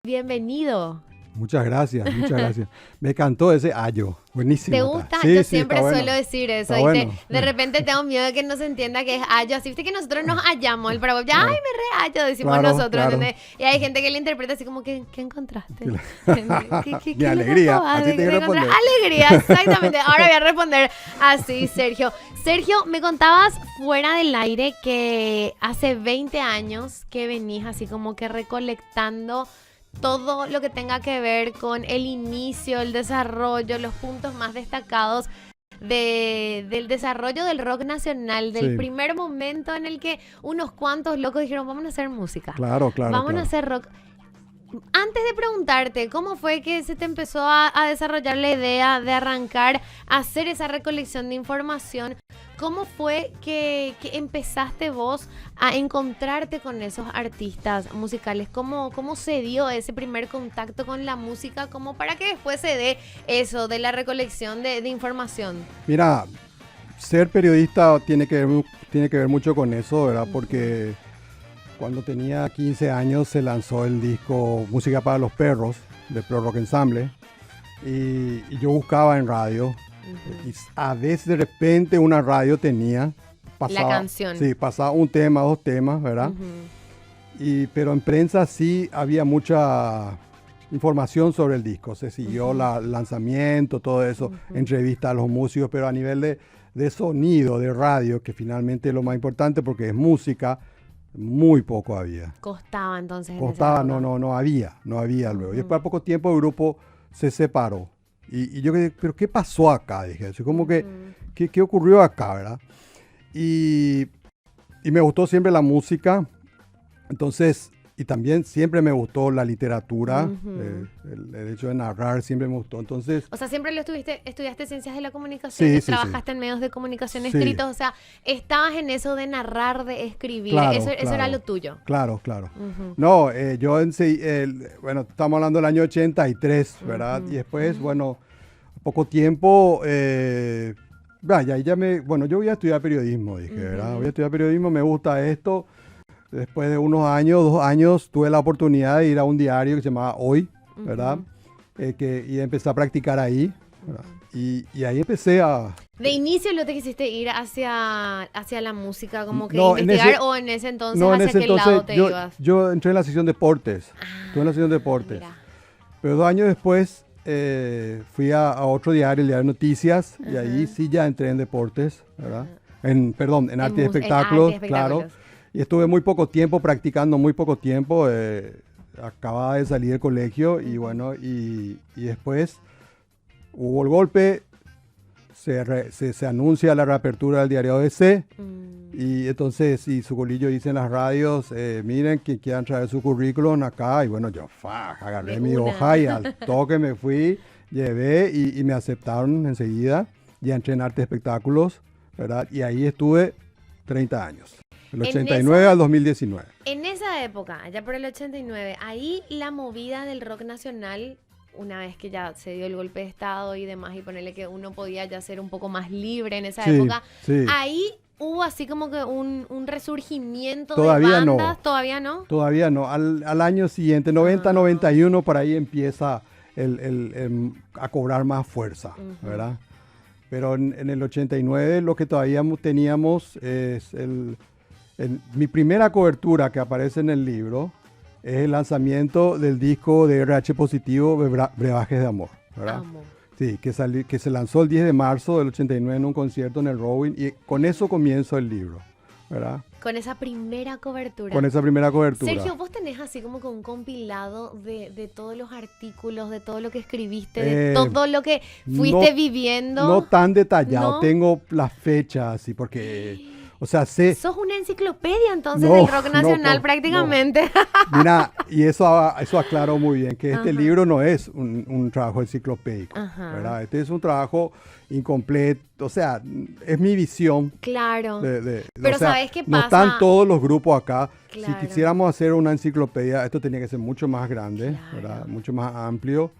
Bienvenido. Muchas gracias, muchas gracias. Me encantó ese ayo, buenísimo. ¿Te gusta? Sí, Yo sí, siempre está suelo bueno. decir eso. Está Y bueno. de repente tengo miedo de que no se entienda que es ayo. Así viste que nosotros nos hallamos. El paraguayo, ya, ay, Claro, me re ayo, decimos claro, nosotros, claro. ¿entendés? Y hay gente que le interpreta así como que, ¿qué encontraste? Mi alegría, así te quiero encontré? responder. Alegría, exactamente. Ahora voy a responder así, Sergio. Sergio, me contabas fuera del aire que hace 20 años que venís así como que recolectando todo lo que tenga que ver con el inicio, el desarrollo, los puntos más destacados del desarrollo del rock nacional, del Sí, primer momento en el que unos cuantos locos dijeron, vamos a hacer música, claro, claro, vamos a claro. hacer rock. Antes de preguntarte, ¿cómo fue que se te empezó a desarrollar la idea de arrancar a hacer esa recolección de información? ¿Cómo fue que empezaste vos a encontrarte con esos artistas musicales? ¿Cómo se dio ese primer contacto con la música? Como para que después se dé eso de la recolección de información. Mira, ser periodista tiene que ver mucho con eso, ¿verdad? Porque cuando tenía 15 años se lanzó el disco Música para los Perros, de Pro Rock Ensemble, y yo buscaba en radio, y a veces de repente una radio tenía, La canción. sí, pasaba un tema, dos temas, ¿verdad? Pero en prensa sí había mucha información sobre el disco, se siguió el lanzamiento, todo eso, entrevistas a los músicos, pero a nivel de sonido, de radio, que finalmente es lo más importante porque es música, muy poco había. Costaba entonces. Costaba, no había luego. Y después a poco tiempo el grupo se separó. Y yo dije, ¿pero qué pasó acá? Dije, así como que, ¿qué ocurrió acá, verdad? Y me gustó siempre la música, entonces, y también siempre me gustó la literatura, el hecho de narrar siempre me gustó, entonces... O sea, siempre estudiaste ciencias de la comunicación, Sí, sí, trabajaste en medios de comunicación sí. escritos, o sea, estabas en eso de narrar, de escribir, Claro, eso era claro. lo tuyo. Claro, claro. No, yo bueno, estamos hablando del año 83, ¿verdad? Y después, bueno, poco tiempo, bueno, yo voy a estudiar periodismo, dije, ¿verdad? Voy a estudiar periodismo, me gusta esto. Después de unos años, 2 años, tuve la oportunidad de ir a un diario que se llamaba Hoy, ¿verdad? Y empecé a practicar ahí, ¿verdad? Y ahí empecé a... ¿De inicio no te quisiste ir hacia la música, como que No, investigar, o en ese entonces en hacia ese qué entonces lado te ibas? yo entré en la sección deportes, estuve en la sección deportes. Mira. Pero 2 años después fui a otro diario, el diario Noticias, y ahí sí ya entré en deportes, ¿verdad? En arte y espectáculos, claro. Y estuve muy poco tiempo practicando, muy poco tiempo. Acababa de salir del colegio y bueno, y después hubo el golpe, se anuncia la reapertura del diario ABC. Y entonces, su golillo dice en las radios, miren que quieran traer su currículum acá. Y bueno, yo agarré mi hoja y al toque me fui, llevé y me aceptaron enseguida. Ya entré en arte y espectáculos, ¿verdad? Y ahí estuve 30 años. Del 89 al 2019. En esa época, allá por el 89, ahí la movida del rock nacional, una vez que ya se dio el golpe de estado y demás, y ponerle que uno podía ya ser un poco más libre en esa época, sí. ahí hubo así como que un resurgimiento Todavía de bandas, no. ¿todavía no? Todavía no. Al año siguiente, 90, 91, por ahí empieza a cobrar más fuerza, ¿verdad? Pero en el 89 lo que todavía teníamos es mi primera cobertura que aparece en el libro es el lanzamiento del disco de RH Positivo, Brebajes de Amor, ¿verdad? Amo. Sí, que se lanzó el 10 de marzo del 89 en un concierto en el Rowing, y con eso comienzo el libro, ¿verdad? Con esa primera cobertura. Con esa primera cobertura. Sergio, vos tenés así como que un compilado de todos los artículos, de todo lo que escribiste, de todo lo que fuiste viviendo. No tan detallado, ¿No? tengo las fechas, así, porque... O sea, Sos una enciclopedia entonces del rock nacional prácticamente. No. Mira, y eso aclaro muy bien, que este libro no es un trabajo enciclopédico, ¿verdad? Este es un trabajo incompleto, o sea, es mi visión. Claro. Pero ¿sabes qué pasa? No están todos los grupos acá. Claro. Si quisiéramos hacer una enciclopedia, esto tenía que ser mucho más grande, Claro. ¿verdad? Mucho más amplio.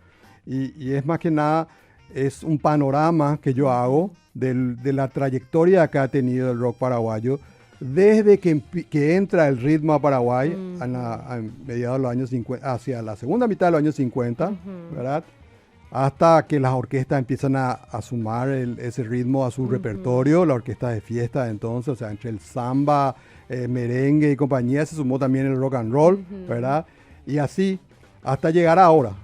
Y es más que nada, es un panorama que yo hago de la trayectoria que ha tenido el rock paraguayo desde que entra el ritmo a Paraguay a mediados de los años 50, hacia la segunda mitad de los años 50, ¿verdad? Hasta que las orquestas empiezan a sumar ese ritmo a su repertorio, la orquesta de fiesta entonces, o sea, entre el samba, merengue y compañía, se sumó también el rock and roll, ¿verdad? Y así hasta llegar ahora,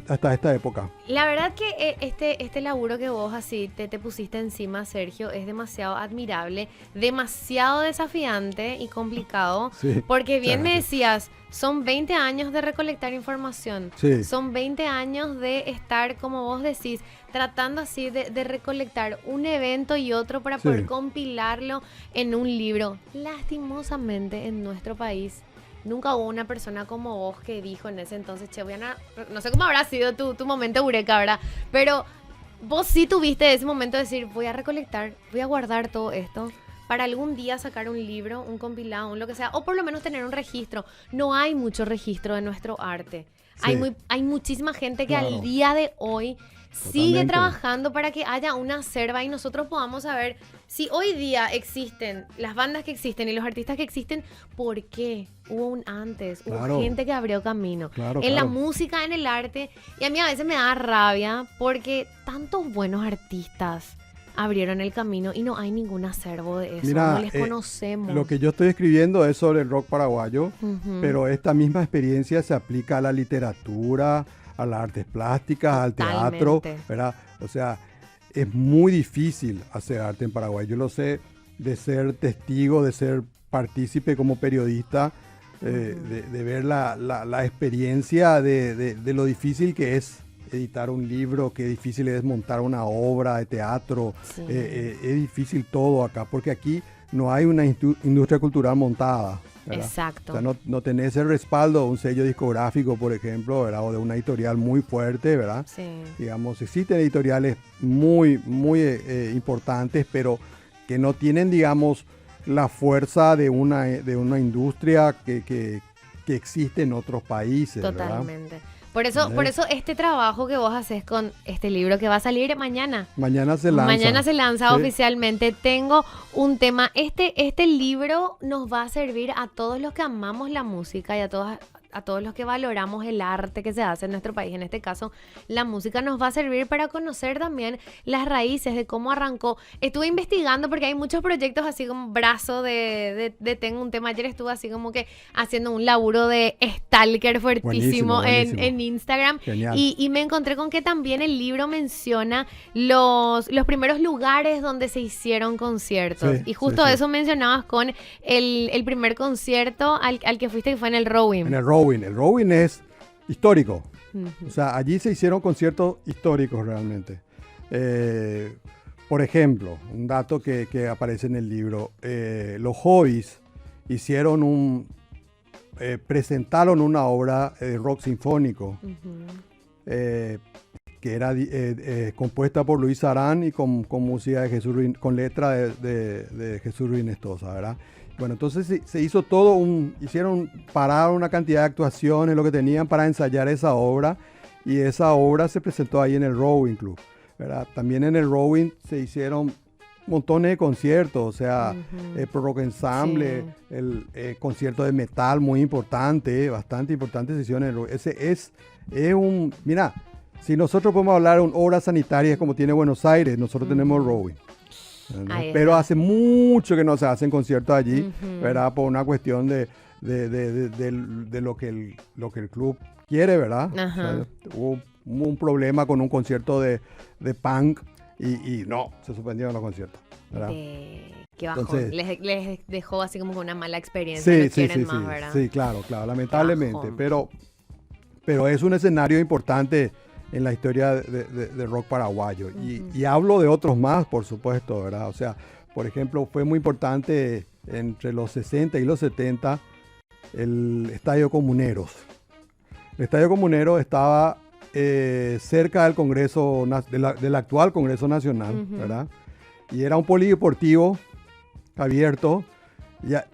hasta esta época. La verdad que este laburo que vos así te pusiste encima, Sergio, es demasiado admirable, demasiado desafiante y complicado, Sí, porque bien me gracias. decías, son 20 años de recolectar información, Sí. son 20 años de estar, como vos decís, tratando así de recolectar un evento y otro para Sí. poder compilarlo en un libro. Lastimosamente en nuestro país nunca hubo una persona como vos que dijo en ese entonces, che, no sé cómo habrá sido tu momento eureka, ¿verdad? Pero vos sí tuviste ese momento de decir, voy a recolectar, voy a guardar todo esto para algún día sacar un libro, un compilado, un lo que sea, o por lo menos tener un registro. No hay mucho registro de nuestro arte. Sí. Hay muchísima gente que Claro. al día de hoy sigue Totalmente. trabajando para que haya una acerva y nosotros podamos saber si hoy día existen las bandas que existen y los artistas que existen, ¿por qué? Hubo un antes, Claro. hubo gente que abrió camino. Claro, En la claro. música, en el arte, y a mí a veces me da rabia porque tantos buenos artistas abrieron el camino y no hay ningún acervo de eso, Mira, no les conocemos. Lo que yo estoy escribiendo es sobre el rock paraguayo, Ujú. pero esta misma experiencia se aplica a la literatura, a las artes plásticas, al teatro, Totalmente. ¿verdad? O sea, es muy difícil hacer arte en Paraguay. Yo lo sé de ser testigo, de ser partícipe como periodista, de ver la experiencia de lo difícil que es editar un libro, qué difícil es montar una obra de teatro. Sí. Es difícil todo acá, porque aquí no hay una industria cultural montada, ¿verdad? Exacto. O sea, no tenés el respaldo de un sello discográfico, por ejemplo, ¿verdad? O de una editorial muy fuerte, ¿verdad? Sí. Digamos, existen editoriales muy importantes, pero que no tienen, digamos, la fuerza de una industria que existe en otros países, ¿verdad? Totalmente. Por eso ¿Entendés? este trabajo que vos haces con este libro que va a salir mañana. Mañana se lanza. Mañana se lanza Sí. oficialmente. Tengo un tema. Este libro nos va a servir a todos los que amamos la música y a todos los que valoramos el arte que se hace en nuestro país. En este caso, la música nos va a servir para conocer también las raíces de cómo arrancó. Estuve investigando porque hay muchos proyectos así como brazo de Tengo un tema. Ayer estuve así como que haciendo un laburo de stalker fuertísimo Buenísimo. en Instagram. Genial. Y me encontré con que también el libro menciona los primeros lugares donde se hicieron conciertos. Sí, Y justo sí, sí. eso mencionabas con el primer concierto al que fuiste, que fue en el Rowing. En el Rowing. El Rowing es histórico. Ujú. O sea, allí se hicieron conciertos históricos realmente. Por ejemplo, un dato que aparece en el libro. Los Hobbies presentaron una obra de rock sinfónico Ujú. que era compuesta por Luis Arán y con música de Jesús con letra de Jesús Ruinestosa, ¿verdad? Bueno, entonces se hizo pararon una cantidad de actuaciones, lo que tenían para ensayar esa obra, y esa obra se presentó ahí en el Rowing Club, ¿verdad? También en el Rowing se hicieron montones de conciertos, o sea, Ujú. Pro Rock Ensemble, Sí. el concierto de metal muy importante, bastante importante sesión en el Rowing. Ese es mira, si nosotros podemos hablar de obras sanitarias como tiene Buenos Aires, nosotros tenemos el Rowing. ¿Entendés? Ahí Pero está. hace mucho que no se hacen conciertos allí, Ujú. ¿verdad? Por una cuestión de lo que el club quiere, ¿verdad? Ajá. O sea, hubo un problema con un concierto de punk y no, se suspendieron los conciertos, ¿verdad? Qué bajón. Entonces- Les dejó así como con una mala experiencia. Sí, No quieren sí, más, sí, ¿verdad? sí, claro, lamentablemente, bajón. pero es un escenario importante en la historia de rock paraguayo. Ujú. Y hablo de otros más, por supuesto, ¿verdad? O sea, por ejemplo, fue muy importante entre los 60 y los 70 el Estadio Comuneros. El Estadio Comunero estaba cerca del Congreso, del actual Congreso Nacional, Ujú. ¿verdad? Y era un polideportivo abierto.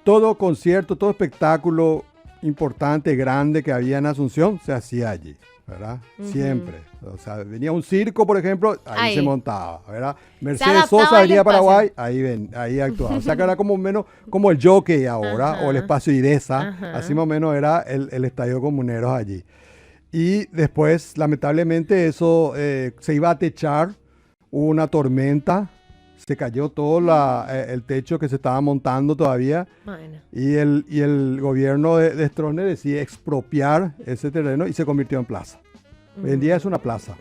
Todo concierto, todo espectáculo importante, grande que había en Asunción, se hacía allí, ¿verdad? Siempre. O sea, venía un circo, por ejemplo, ahí se montaba, ¿verdad? Mercedes Sosa venía a Paraguay, ahí actuaba. O sea, que era como menos como el Jockey ahora, o el Espacio Idesa, así más o menos era el Estadio Comuneros allí. Y después, lamentablemente, eso se iba a techar, hubo una tormenta, se cayó todo el techo que se estaba montando todavía. Bueno. Y el gobierno de Stroessner decide expropiar ese terreno y se convirtió en plaza. Hoy en día es una plaza.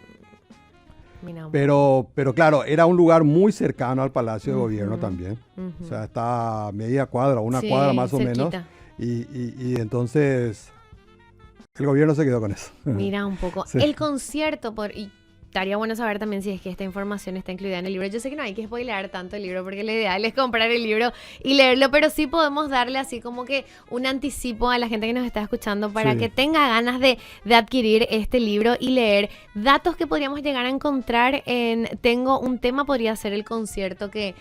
Pero claro, era un lugar muy cercano al Palacio de Gobierno también. O sea, está a media cuadra, una cuadra más cerquita. O menos. Y entonces el gobierno se quedó con eso. Mira un poco. Sí. El concierto, estaría bueno saber también si es que esta información está incluida en el libro. Yo sé que no hay que spoilear tanto el libro porque lo ideal es comprar el libro y leerlo, pero sí podemos darle así como que un anticipo a la gente que nos está escuchando para que tenga ganas de adquirir este libro y leer. Datos que podríamos llegar a encontrar en Tengo un tema podría ser el concierto que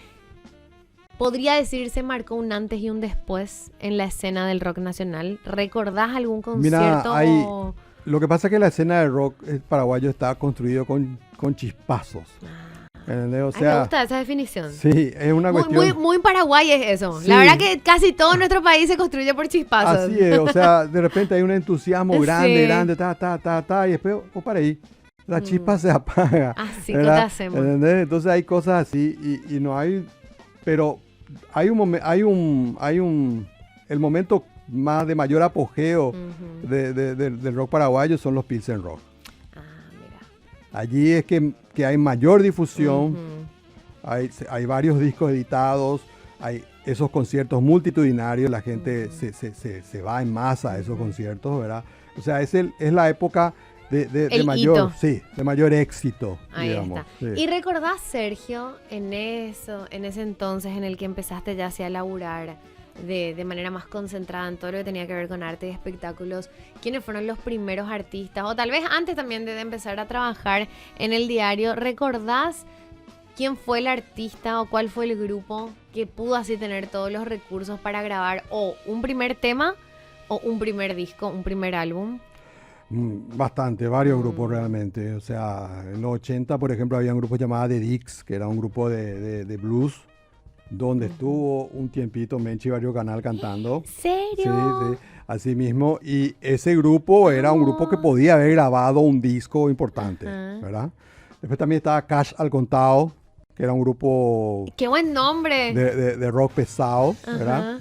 podría decirse marcó un antes y un después en la escena del rock nacional. ¿Recordás algún concierto? Mira, lo que pasa es que la escena del rock paraguayo está construido con chispazos. O sea, me gusta esa definición. Sí, es una cuestión... Muy Paraguay es eso. Sí. La verdad que casi todo nuestro país se construye por chispazos. Así es, o sea, de repente hay un entusiasmo grande, y después, para ahí, la chispa se apaga. Así que te hacemos. ¿Entendés? Entonces hay cosas así y no hay... Pero hay el momento más de mayor apogeo del rock paraguayo son los Pilsen Rock. Mira. Allí es que hay mayor difusión, hay varios discos editados, hay esos conciertos multitudinarios, la gente se va en masa a esos conciertos, ¿verdad? O sea, es la época de mayor éxito. Ahí digamos. Está. Sí. ¿Y recordás, Sergio, en ese entonces en el que empezaste ya a laburar de manera más concentrada en todo lo que tenía que ver con arte y espectáculos, quiénes fueron los primeros artistas? O tal vez antes también de empezar a trabajar en el diario, ¿recordás quién fue el artista o cuál fue el grupo que pudo así tener todos los recursos para grabar o un primer tema o un primer disco, un primer álbum? Varios grupos realmente. O sea, en los 80, por ejemplo, había un grupo llamado The Dicks, que era un grupo de blues, donde estuvo un tiempito Menchi Barrio Canal cantando. ¿Serio? Sí, así mismo. Y ese grupo era un grupo que podía haber grabado un disco importante, ¿verdad? Después también estaba Cash al Contado, que era un grupo... ¡Qué buen nombre! De rock pesado, ¿verdad?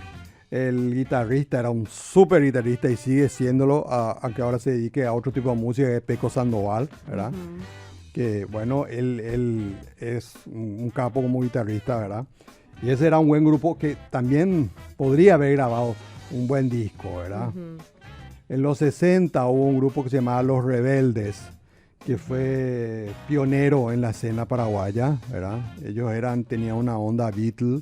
El guitarrista era un súper guitarrista y sigue siéndolo, aunque ahora se dedique a otro tipo de música, que es Peco Sandoval, ¿verdad? Que, bueno, él es un capo como guitarrista, ¿verdad? Y ese era un buen grupo que también podría haber grabado un buen disco, ¿verdad? En los 60 hubo un grupo que se llamaba Los Rebeldes, que fue pionero en la escena paraguaya, ¿verdad? Ellos tenían una onda Beatle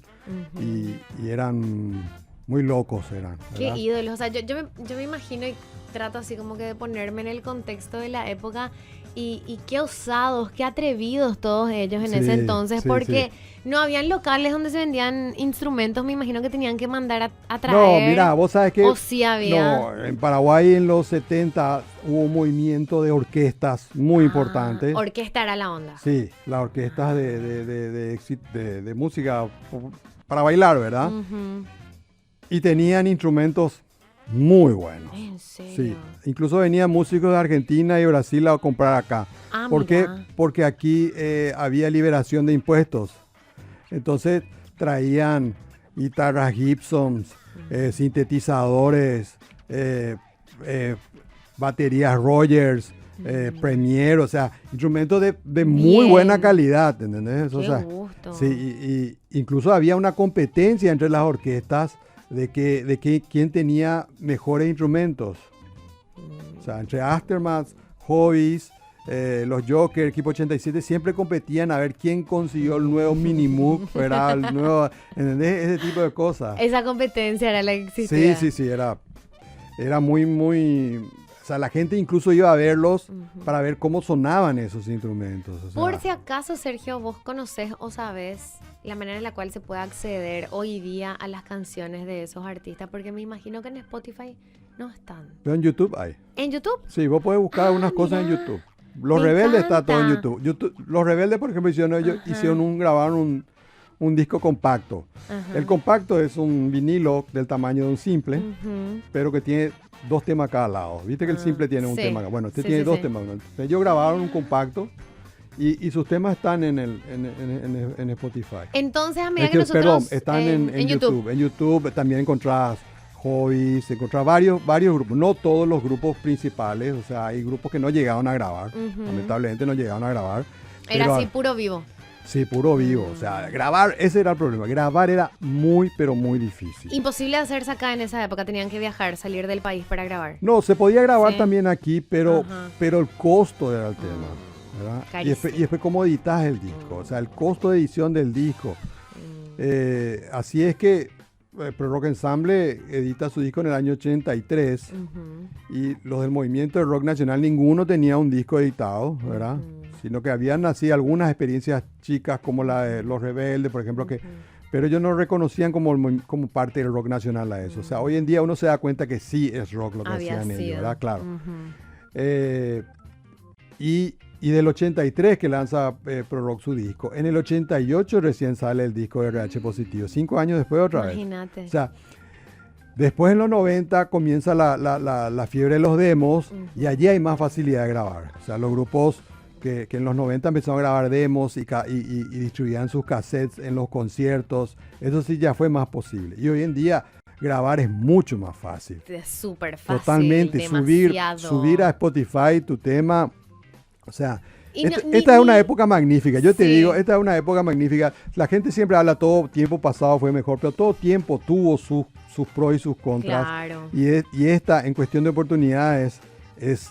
y eran muy locos, ¿verdad? Qué ídolos. O sea, yo me imagino y trato así como que de ponerme en el contexto de la época y qué osados, qué atrevidos todos ellos en ese entonces, porque no habían locales donde se vendían instrumentos, me imagino que tenían que mandar a traer. No, mira, vos sabes que... O sí había. No, en Paraguay en los 70 hubo un movimiento de orquestas muy importante. Orquesta era la onda. Sí, las orquestas de música para bailar, ¿verdad? Y tenían instrumentos muy buenos. ¿En serio? Sí, incluso venían músicos de Argentina y Brasil a comprar acá. ¿Por qué? Porque aquí había liberación de impuestos. Entonces traían guitarras Gibson, sintetizadores, baterías Rogers, Premier, o sea, instrumentos de muy buena calidad, ¿entendés? Qué gusto. Sí, y incluso había una competencia entre las orquestas de quién tenía mejores instrumentos. O sea, entre Aftermath, Hobbies, los Joker, Equipo 87 siempre competían a ver quién consiguió el nuevo Minimoog, era el nuevo, ¿entendés? Ese tipo de cosas. Esa competencia era la que existía. Sí, era muy... O sea, la gente incluso iba a verlos para ver cómo sonaban esos instrumentos. O sea, por si acaso, Sergio, vos conocés o sabés la manera en la cual se puede acceder hoy día a las canciones de esos artistas, porque me imagino que en Spotify No están. Pero en YouTube hay. ¿En YouTube? Sí, vos podés buscar unas cosas en YouTube. Los Me Rebeldes encanta. está todo en YouTube. Los Rebeldes, por ejemplo, grabaron un disco compacto. Ajá. El compacto es un vinilo del tamaño de un simple, Ujú. pero que tiene 2 temas a cada lado. Viste que el simple tiene un sí. tema acá. Bueno, este Sí, tiene sí, 2 sí. temas. Ellos grabaron un compacto y sus temas están en Spotify. Entonces, a medida Es que que, nosotros... perdón, están en YouTube. En YouTube también encontrás hobbies, encontrás varios grupos. No todos los grupos principales, o sea, hay grupos que no llegaron a grabar. Ujú. Lamentablemente no llegaron a grabar. Era pero- así, puro vivo. Sí, puro vivo. O sea, grabar, ese era el problema. Grabar era muy, pero muy difícil. Imposible de hacerse acá en esa época. Tenían que viajar, salir del país para grabar. No, se podía grabar Sí. también aquí, pero Ajá. el costo era el tema. ¿Verdad? Carísimo. Y después cómo editas el disco. O sea, el costo de edición del disco. Así es que Pro Rock Ensemble edita su disco en el año 83 Ujú. y los del movimiento de rock nacional ninguno tenía un disco editado, ¿verdad? Sino que habían así algunas experiencias chicas como la de Los Rebeldes, por ejemplo, pero ellos no reconocían como parte del rock nacional a eso. O sea, hoy en día uno se da cuenta que sí es rock lo que Había hacían ellos, sido. ¿verdad? Claro. Ujú. Y del 83 que lanza Pro Rock su disco. En el 88 recién sale el disco de RH Positivo. 5 años después otra vez. Imagínate. O sea, después en los 90 comienza la fiebre de los demos y allí hay más facilidad de grabar. O sea, los grupos que en los 90 empezaron a grabar demos y distribuían sus cassettes en los conciertos, eso sí ya fue más posible. Y hoy en día grabar es mucho más fácil. Es súper fácil. Totalmente. Demasiado. Subir a Spotify tu tema. O sea, Y no- esta es una época magnífica. Yo te Sí. digo, esta es una época magnífica. La gente siempre habla todo tiempo pasado fue mejor, pero todo tiempo tuvo sus pros y sus contras. Claro. Y esta, en cuestión de oportunidades, es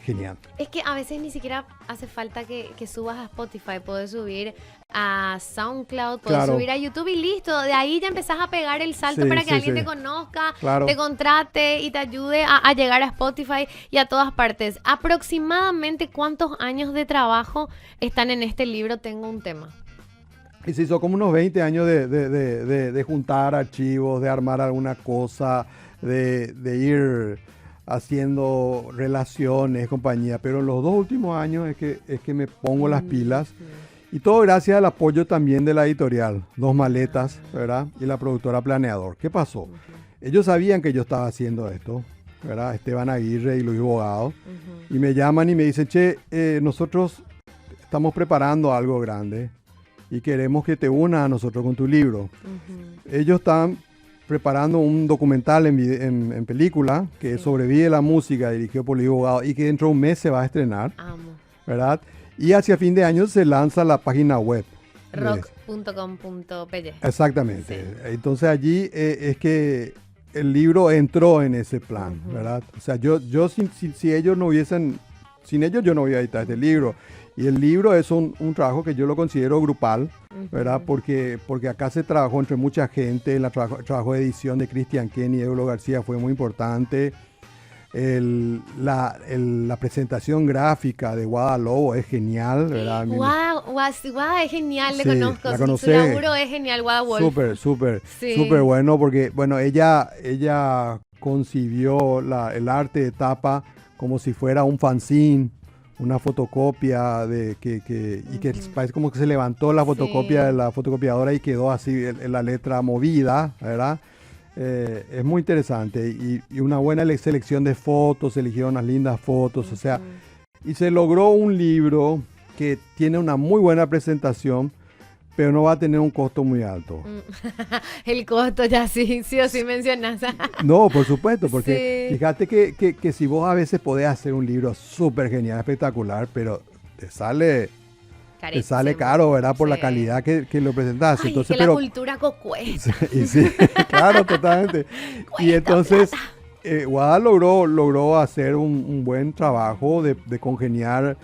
genial. Es que a veces ni siquiera hace falta que subas a Spotify. Puedes subir a SoundCloud, puedes Claro. subir a YouTube y listo. De ahí ya empezás a pegar el salto Sí, para que sí, alguien sí. te conozca, Claro. te contrate y te ayude a llegar a Spotify y a todas partes. Aproximadamente, ¿cuántos años de trabajo están en este libro? Tengo un tema. Y se hizo como unos 20 años de juntar archivos, de armar alguna cosa, de ir haciendo relaciones, compañía. Pero en los 2 últimos años es que me pongo las pilas. Y todo gracias al apoyo también de la editorial, 2 Maletas, ¿verdad? Y la productora Planeador. ¿Qué pasó? Ellos sabían que yo estaba haciendo esto, ¿verdad? Esteban Aguirre y Luis Bogado. Y me llaman y me dicen, che, nosotros estamos preparando algo grande y queremos que te unas a nosotros con tu libro. Ellos están preparando un documental en película que Sí. Sobrevive la música, dirigido por Luis Bogado, y que dentro de un mes se va a estrenar, Amo. ¿verdad? Y hacia fin de año se lanza la página web. Rock.com.py. Exactamente. Sí. Entonces allí es que el libro entró en ese plan, ¿verdad? O sea, yo si ellos no hubiesen, sin ellos yo no voy a editar este libro. Y el libro es un trabajo que yo lo considero grupal, ¿verdad? Porque acá se trabajó entre mucha gente, el trabajo de edición de Cristian Kenny y Eulo García fue muy importante. La presentación gráfica de Guadalobo es genial, ¿verdad? A mí me- Wow, es genial, le Sí, conozco. la Su conocé. laburo es genial, Guada Wolf. Súper Sí. bueno porque, bueno, ella concibió el arte de tapa como si fuera un fanzine, una fotocopia y que parece como que se levantó la fotocopia Sí. de la fotocopiadora y quedó así la letra movida, ¿verdad? Es muy interesante y una buena selección de fotos, eligieron unas lindas fotos, o sea, y se logró un libro que tiene una muy buena presentación, pero no va a tener un costo muy alto. El costo ya sí o sí mencionas. No, por supuesto, porque Sí. fíjate que si vos a veces podés hacer un libro súper genial, espectacular, pero te sale caro, ¿verdad? Por la Sí. calidad que lo presentás. Ay, Entonces, es que pero, la cultura cuesta. y sí, claro, totalmente. Y entonces, Guada logró hacer un buen trabajo de congeniar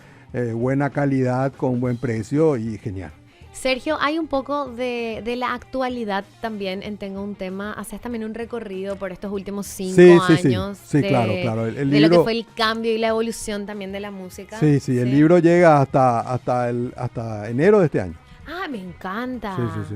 buena calidad con buen precio y genial. Sergio, hay un poco de la actualidad también en Tengo un Tema. Haces también un recorrido por estos últimos 5 Sí. años. Sí, claro. El de lo que libro- fue el cambio y la evolución también de la música. Sí, el libro llega hasta enero de este año. Ah, me encanta. Sí.